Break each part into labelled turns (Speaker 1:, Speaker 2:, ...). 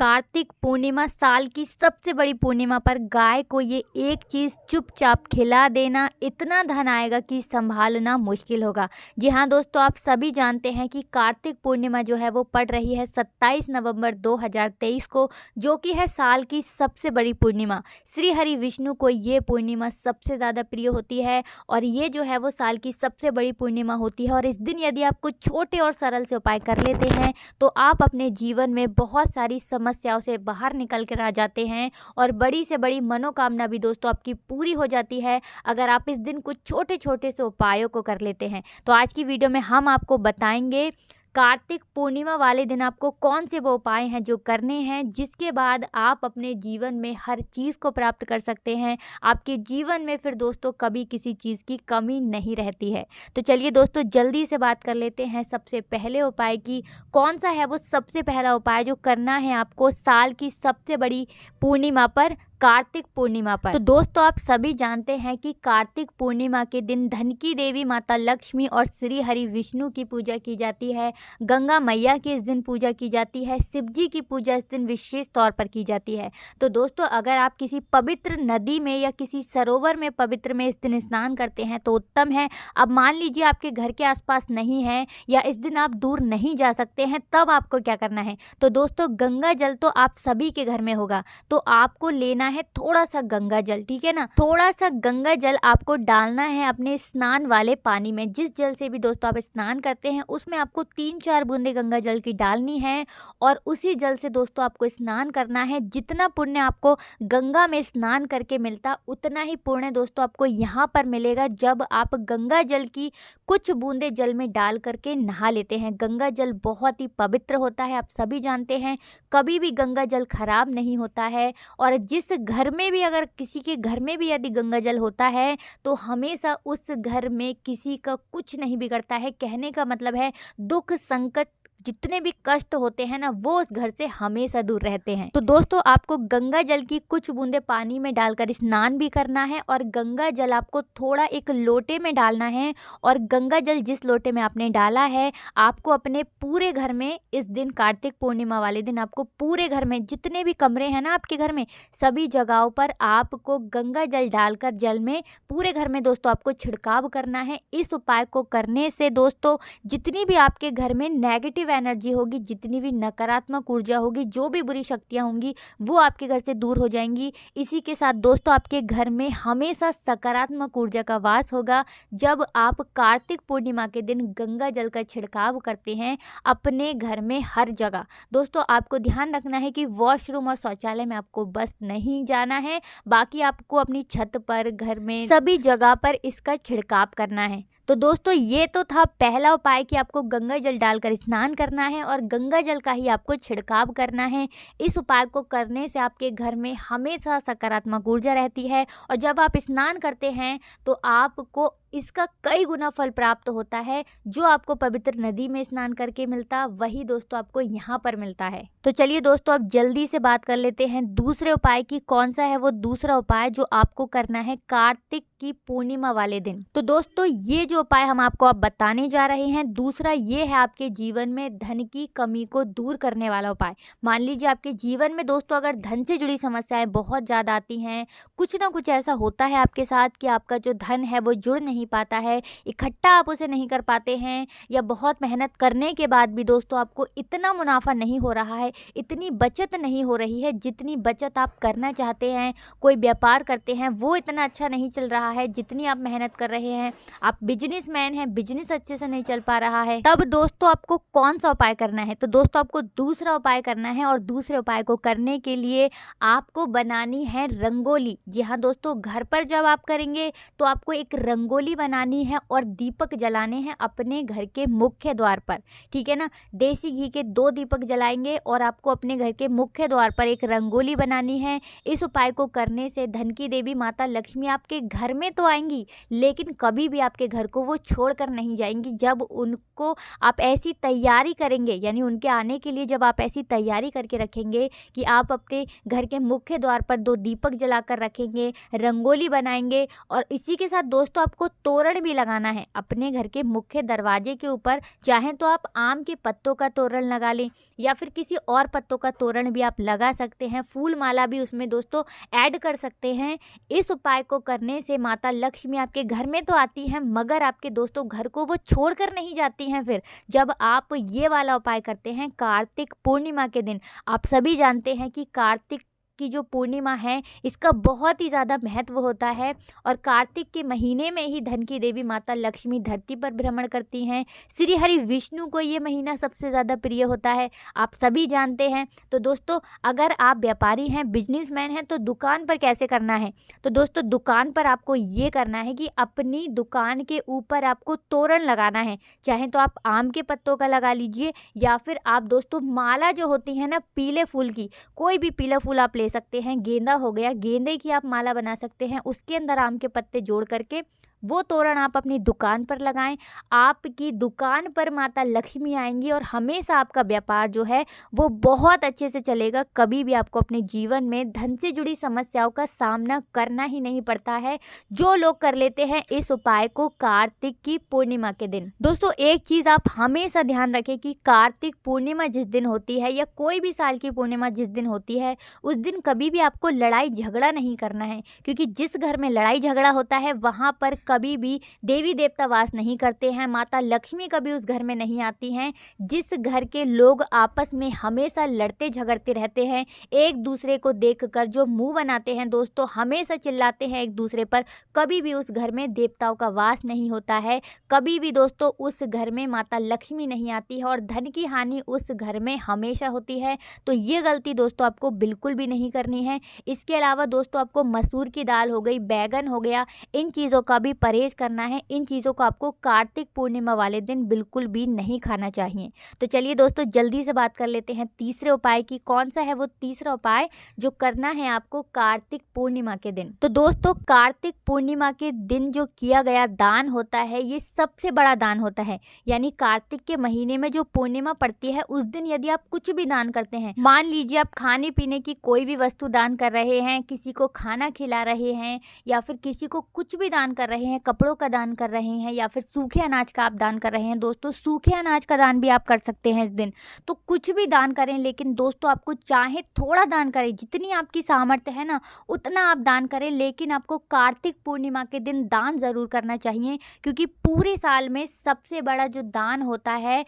Speaker 1: कार्तिक पूर्णिमा साल की सबसे बड़ी पूर्णिमा पर गाय को ये एक चीज़ चुपचाप खिला देना, इतना धन आएगा कि संभालना मुश्किल होगा। जी हाँ दोस्तों, आप सभी जानते हैं कि कार्तिक पूर्णिमा जो है वो पड़ रही है 27 नवंबर 2023 को, जो कि है साल की सबसे बड़ी पूर्णिमा। श्री हरि विष्णु को ये पूर्णिमा सबसे ज़्यादा प्रिय होती है और ये जो है वो साल की सबसे बड़ी पूर्णिमा होती है। और इस दिन यदि आप कुछ छोटे और सरल से उपाय कर लेते हैं तो आप अपने जीवन में बहुत सारी समस्याओं से बाहर निकल कर आ जाते हैं और बड़ी से बड़ी मनोकामना भी दोस्तों आपकी पूरी हो जाती है अगर आप इस दिन कुछ छोटे छोटे से उपायों को कर लेते हैं। तो आज की वीडियो में हम आपको बताएंगे कार्तिक पूर्णिमा वाले दिन आपको कौन से वो उपाय हैं जो करने हैं, जिसके बाद आप अपने जीवन में हर चीज़ को प्राप्त कर सकते हैं। आपके जीवन में फिर दोस्तों कभी किसी चीज़ की कमी नहीं रहती है। तो चलिए दोस्तों जल्दी से बात कर लेते हैं सबसे पहले उपाय की। कौन सा है वो सबसे पहला उपाय जो करना है आपको साल की सबसे बड़ी पूर्णिमा पर, कार्तिक पूर्णिमा पर। तो दोस्तों आप सभी जानते हैं कि कार्तिक पूर्णिमा के दिन धन की देवी माता लक्ष्मी और श्री हरि विष्णु की पूजा की जाती है। गंगा मैया की इस दिन पूजा की जाती है। शिव जी की पूजा इस दिन विशेष तौर पर की जाती है। तो दोस्तों अगर आप किसी पवित्र नदी में या किसी सरोवर में पवित्र में इस दिन स्नान करते हैं तो उत्तम है। अब मान लीजिए आपके घर के आसपास नहीं है या इस दिन आप दूर नहीं जा सकते हैं, तब आपको क्या करना है। तो दोस्तों गंगा जल तो आप सभी के घर में होगा, तो आपको लेना है थोड़ा सा गंगा जल, ठीक है ना। थोड़ा सा गंगा जल आपको डालना है अपने स्नान वाले पानी में। जिस जल से भी दोस्तों आप स्नान करते हैं उसमें आपको 3-4 बूंदे गंगा जल की डालनी है और उसी जल से दोस्तों आपको स्नान करना है। जितना पुण्य आपको गंगा में स्नान करके मिलता, उतना ही पुण्य दोस्तों आपको यहाँ पर मिलेगा जब आप गंगा जल की कुछ बूंदे जल में डाल करके नहा लेते हैं। गंगा जल बहुत ही पवित्र होता है, आप सभी जानते हैं। कभी भी गंगा जल खराब नहीं होता है और जिस घर में भी, अगर किसी के घर में भी यदि गंगा जल होता है तो हमेशा उस घर में किसी का कुछ नहीं बिगड़ता है। कहने का मतलब है दुख संकट जितने भी कष्ट होते हैं ना, वो उस घर से हमेशा दूर रहते हैं। तो दोस्तों आपको गंगा जल की कुछ बूंदे पानी में डालकर स्नान भी करना है और गंगा जल आपको थोड़ा एक लोटे में डालना है और गंगा जल जिस लोटे में आपने डाला है आपको अपने पूरे घर में इस दिन कार्तिक पूर्णिमा वाले दिन आपको पूरे घर में जितने भी कमरे हैं ना आपके घर में, सभी जगहों पर आपको गंगा जल डालकर जल में पूरे घर में दोस्तों आपको छिड़काव करना है। इस उपाय को करने से दोस्तों जितनी भी आपके घर में नेगेटिव एनर्जी होगी, जितनी भी नकारात्मक ऊर्जा होगी, जो भी बुरी शक्तियां होंगी, वो आपके घर से दूर हो जाएंगी। इसी के साथ दोस्तों आपके घर में हमेशा सकारात्मक ऊर्जा का वास होगा जब आप कार्तिक पूर्णिमा के दिन गंगा जल का छिड़काव करते हैं अपने घर में हर जगह। दोस्तों आपको ध्यान रखना है कि वॉशरूम और शौचालय में आपको बस नहीं जाना है, बाकी आपको अपनी छत पर, घर में, सभी जगह पर इसका छिड़काव करना है। तो दोस्तों ये तो था पहला उपाय कि आपको गंगा जल डालकर स्नान करना है और गंगा जल का ही आपको छिड़काव करना है। इस उपाय को करने से आपके घर में हमेशा सकारात्मक ऊर्जा रहती है और जब आप स्नान करते हैं तो आपको इसका कई गुना फल प्राप्त होता है। जो आपको पवित्र नदी में स्नान करके मिलता, वही दोस्तों आपको यहाँ पर मिलता है। तो चलिए दोस्तों अब जल्दी से बात कर लेते हैं दूसरे उपाय की। कौन सा है वो दूसरा उपाय जो आपको करना है कार्तिक की पूर्णिमा वाले दिन। तो दोस्तों ये जो उपाय हम आपको अब बताने जा रहे हैं, दूसरा ये है आपके जीवन में धन की कमी को दूर करने वाला उपाय। मान लीजिए आपके जीवन में दोस्तों अगर धन से जुड़ी समस्याएं बहुत ज़्यादा आती हैं, कुछ ना कुछ ऐसा होता है आपके साथ कि आपका जो धन है वो जुड़ नहीं पाता है, इकट्ठा आप उसे नहीं कर पाते हैं, या बहुत मेहनत करने के बाद भी दोस्तों आपको इतना मुनाफा नहीं हो रहा है, इतनी बचत नहीं हो रही है जितनी बचत आप करना चाहते हैं। कोई व्यापार करते हैं वो इतना अच्छा नहीं चल रहा है जितनी आप मेहनत कर रहे हैं। आप बिजनेसमैन हैं, बिजनेस अच्छे से नहीं चल पा रहा है, तब दोस्तों आपको कौन सा उपाय करना है। तो दोस्तों आपको दूसरा उपाय करना है और दूसरे उपाय को करने के लिए आपको बनानी है रंगोली। जी हाँ दोस्तों, घर पर जब आप करेंगे तो आपको एक रंगोली बनानी है और दीपक जलाने हैं अपने घर के मुख्य द्वार पर, ठीक है ना। देसी घी के 2 दीपक जलाएंगे और आपको अपने घर के मुख्य द्वार पर एक रंगोली बनानी है। इस उपाय को करने से धन की देवी माता लक्ष्मी आपके घर में तो आएंगी, लेकिन कभी भी आपके घर को वो छोड़कर नहीं जाएंगी। जब उनको आप ऐसी तैयारी करेंगे, यानी उनके आने के लिए जब आप ऐसी तैयारी करके रखेंगे कि आप अपने घर के मुख्य द्वार पर 2 दीपक जलाकर रखेंगे, रंगोली बनाएंगे, और इसी के साथ दोस्तों आपको तोरण भी लगाना है अपने घर के मुख्य दरवाजे के ऊपर। चाहें तो आप आम के पत्तों का तोरण लगा लें, या फिर किसी और पत्तों का तोरण भी आप लगा सकते हैं। फूल माला भी उसमें दोस्तों ऐड कर सकते हैं। इस उपाय को करने से माता लक्ष्मी आपके घर में तो आती हैं, मगर आपके दोस्तों घर को वो छोड़कर नहीं जाती हैं। फिर जब आप ये वाला उपाय करते हैं कार्तिक पूर्णिमा के दिन, आप सभी जानते हैं कि कार्तिक की जो पूर्णिमा है इसका बहुत ही ज़्यादा महत्व होता है, और कार्तिक के महीने में ही धन की देवी माता लक्ष्मी धरती पर भ्रमण करती हैं। श्री हरि विष्णु को ये महीना सबसे ज़्यादा प्रिय होता है, आप सभी जानते हैं। तो दोस्तों अगर आप व्यापारी हैं, बिजनेसमैन हैं, तो दुकान पर कैसे करना है? तो दोस्तों दुकान पर आपको ये करना है कि अपनी दुकान के ऊपर आपको तोरण लगाना है। चाहे तो आप आम के पत्तों का लगा लीजिए, या फिर आप दोस्तों माला जो होती है ना पीले फूल की, कोई भी पीला फूल आप ले सकते हैं। गेंदा हो गया, गेंदे की आप माला बना सकते हैं, उसके अंदर आम के पत्ते जोड़ करके वो तोरण आप अपनी दुकान पर लगाएं। आपकी दुकान पर माता लक्ष्मी आएंगी और हमेशा आपका व्यापार जो है वो बहुत अच्छे से चलेगा। कभी भी आपको अपने जीवन में धन से जुड़ी समस्याओं का सामना करना ही नहीं पड़ता है, जो लोग कर लेते हैं इस उपाय को कार्तिक की पूर्णिमा के दिन। दोस्तों एक चीज़ आप हमेशा ध्यान रखें कि कार्तिक पूर्णिमा जिस दिन होती है, या कोई भी साल की पूर्णिमा जिस दिन होती है, उस दिन कभी भी आपको लड़ाई झगड़ा नहीं करना है, क्योंकि जिस घर में लड़ाई झगड़ा होता है वहाँ पर कभी भी देवी देवता वास नहीं करते हैं, माता लक्ष्मी कभी उस घर में नहीं आती हैं। जिस घर के लोग आपस में हमेशा लड़ते झगड़ते रहते हैं, एक दूसरे को देखकर जो मुंह बनाते हैं दोस्तों, हमेशा चिल्लाते हैं एक दूसरे पर, कभी भी उस घर में देवताओं का वास नहीं होता है। कभी भी दोस्तों उस घर में माता लक्ष्मी नहीं आती है, और धन की हानि उस घर में हमेशा होती है। तो ये गलती दोस्तों आपको बिल्कुल भी नहीं करनी है। इसके अलावा दोस्तों आपको मसूर की दाल हो गई, बैगन हो गया, इन चीज़ों का भी परहेज करना है। इन चीज़ों को आपको कार्तिक पूर्णिमा वाले दिन बिल्कुल भी नहीं खाना चाहिए। तो चलिए दोस्तों जल्दी से बात कर लेते हैं तीसरे उपाय की। कौन सा है वो तीसरा उपाय जो करना है आपको कार्तिक पूर्णिमा के दिन? तो दोस्तों कार्तिक पूर्णिमा के दिन जो किया गया दान होता है ये सबसे बड़ा दान होता है। यानी कार्तिक के महीने में जो पूर्णिमा पड़ती है उस दिन यदि आप कुछ भी दान करते हैं, मान लीजिए आप खाने पीने की कोई भी वस्तु दान कर रहे हैं, किसी को खाना खिला रहे हैं, या फिर किसी को कुछ भी दान कर रहे हैं, कपड़ों का दान कर रहे हैं, या फिर सूखे अनाज का आप दान कर रहे हैं। दोस्तों सूखे अनाज का दान भी आप कर सकते हैं इस दिन। तो कुछ भी दान करें, लेकिन दोस्तों आपको चाहे थोड़ा दान करें, जितनी आपकी सामर्थ्य है ना उतना आप दान करें, लेकिन आपको कार्तिक पूर्णिमा के दिन दान ज़रूर करना चाहिए, क्योंकि पूरे साल में सबसे बड़ा जो दान होता है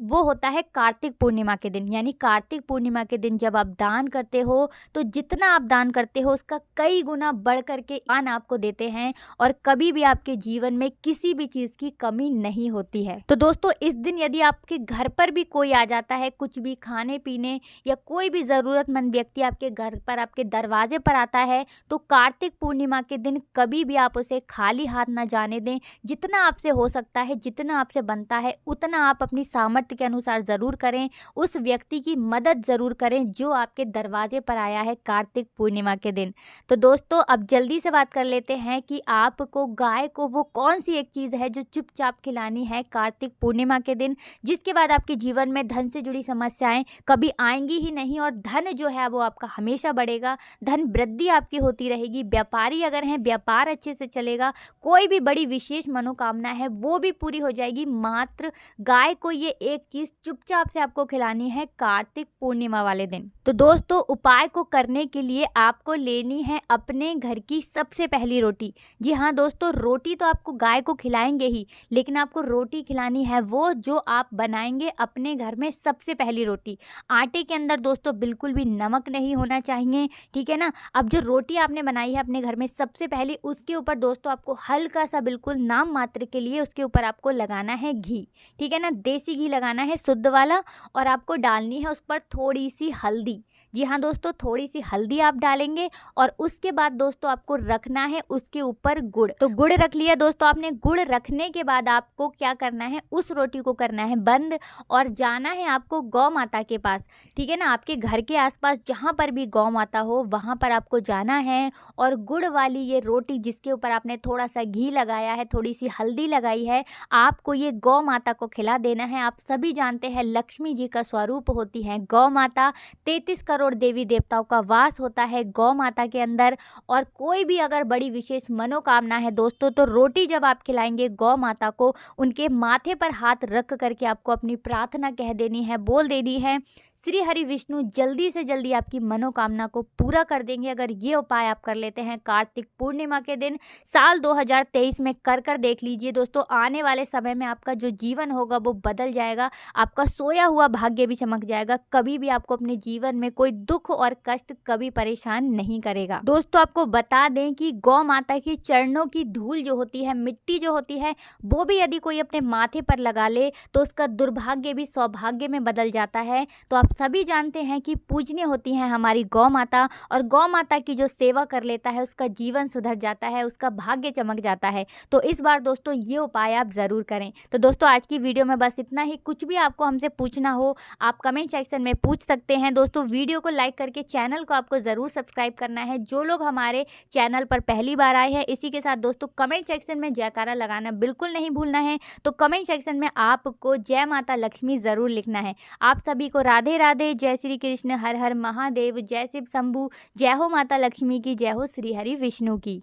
Speaker 1: वो होता है कार्तिक पूर्णिमा के दिन। यानी कार्तिक पूर्णिमा के दिन जब आप दान करते हो तो जितना आप दान करते हो उसका कई गुना बढ़ करके दान आपको देते हैं, और कभी भी आपके जीवन में किसी भी चीज़ की कमी नहीं होती है। तो दोस्तों इस दिन यदि आपके घर पर भी कोई आ जाता है, कुछ भी खाने पीने, या कोई भी ज़रूरतमंद व्यक्ति आपके घर पर आपके दरवाजे पर आता है, तो कार्तिक पूर्णिमा के दिन कभी भी आप उसे खाली हाथ ना जाने दें। जितना आपसे हो सकता है, जितना आपसे बनता है, उतना आप अपनी सामर्थ्य के अनुसार ज़रूर करें। उस व्यक्ति की मदद ज़रूर करें जो आपके दरवाजे पर आया है कार्तिक पूर्णिमा के दिन। तो दोस्तों अब जल्दी से बात कर लेते हैं कि आपको गाय को वो कौन सी एक चीज़ है जो चुपचाप खिलानी है कार्तिक पूर्णिमा के दिन, जिसके बाद आपके जीवन में धन से जुड़ी समस्याएं कभी आएंगी ही नहीं, और धन जो है वो आपका हमेशा बढ़ेगा, धन वृद्धि आपकी होती रहेगी। व्यापारी अगर हैं, व्यापार अच्छे से चलेगा, कोई भी बड़ी विशेष मनोकामना है वो भी पूरी हो जाएगी। मात्र गाय को ये एक चीज़ चुपचाप से आपको खिलानी है कार्तिक पूर्णिमा वाले दिन। तो दोस्तों उपाय को करने के लिए आपको लेनी है अपने घर की सबसे पहली रोटी। जी हाँ दोस्तों, रोटी तो आपको गाय को खिलाएंगे ही, लेकिन आपको रोटी खिलानी है वो जो आप बनाएंगे अपने घर में सबसे पहली रोटी। आटे के अंदर दोस्तों बिल्कुल भी नमक नहीं होना चाहिए, ठीक है ना। अब जो रोटी आपने बनाई है अपने घर में सबसे पहले, उसके ऊपर दोस्तों आपको हल्का सा बिल्कुल नाम मात्र के लिए उसके ऊपर आपको लगाना है घी, ठीक है ना। देसी घी लगाना है, शुद्ध वाला, और आपको डालनी है उस पर थोड़ी सी हल्दी, जी हाँ दोस्तों, थोड़ी सी हल्दी आप डालेंगे और उसके बाद दोस्तों आपको रखना है उसके ऊपर गुड़। तो गुड़ रख लिया दोस्तों आपने। गुड़ रखने के बाद आपको क्या करना है, उस रोटी को करना है बंद और जाना है आपको गौ माता के पास। ठीक है ना, आपके घर के आसपास जहाँ पर भी गौ माता हो वहाँ पर आपको जाना है और गुड़ वाली ये रोटी जिसके ऊपर आपने थोड़ा सा घी लगाया है, थोड़ी सी हल्दी लगाई है, आपको ये गौ माता को खिला देना है। आप सभी जानते हैं लक्ष्मी जी का स्वरूप होती है गौ माता। 33 करोड़ देवी देवताओं का वास होता है गौ माता के अंदर। और कोई भी अगर बड़ी विशेष मनोकामना है दोस्तों, तो रोटी जब आप खिलाएंगे गौ माता को, उनके माथे पर हाथ रख करके आपको अपनी प्रार्थना कह देनी है, बोल देनी है। श्री हरि विष्णु जल्दी से जल्दी आपकी मनोकामना को पूरा कर देंगे अगर ये उपाय आप कर लेते हैं कार्तिक पूर्णिमा के दिन। साल 2023 में कर देख लीजिए दोस्तों, आने वाले समय में आपका जो जीवन होगा वो बदल जाएगा। आपका सोया हुआ भाग्य भी चमक जाएगा। कभी भी आपको अपने जीवन में कोई दुख और कष्ट कभी परेशान नहीं करेगा। दोस्तों आपको बता दें कि गौ माता की चरणों की धूल जो होती है, मिट्टी जो होती है, वो भी यदि कोई अपने माथे पर लगा ले तो उसका दुर्भाग्य भी सौभाग्य में बदल जाता है। तो आप सभी जानते हैं कि पूजनीय होती हैं हमारी गौ माता, और गौ माता की जो सेवा कर लेता है उसका जीवन सुधर जाता है, उसका भाग्य चमक जाता है। तो इस बार दोस्तों ये उपाय आप ज़रूर करें। तो दोस्तों आज की वीडियो में बस इतना ही। कुछ भी आपको हमसे पूछना हो आप कमेंट सेक्शन में पूछ सकते हैं। दोस्तों वीडियो को लाइक करके चैनल को आपको ज़रूर सब्सक्राइब करना है। जो लोग हमारे चैनल पर पहली बार आए हैं, इसी के साथ दोस्तों कमेंट सेक्शन में जयकारा लगाना बिल्कुल नहीं भूलना है। तो कमेंट सेक्शन में आपको जय माता लक्ष्मी ज़रूर लिखना है। आप सभी को राधे राधे, जय श्री कृष्ण, हर हर महादेव, जय शिव शंभू, जय हो माता लक्ष्मी की, जय हो श्री हरि विष्णु की।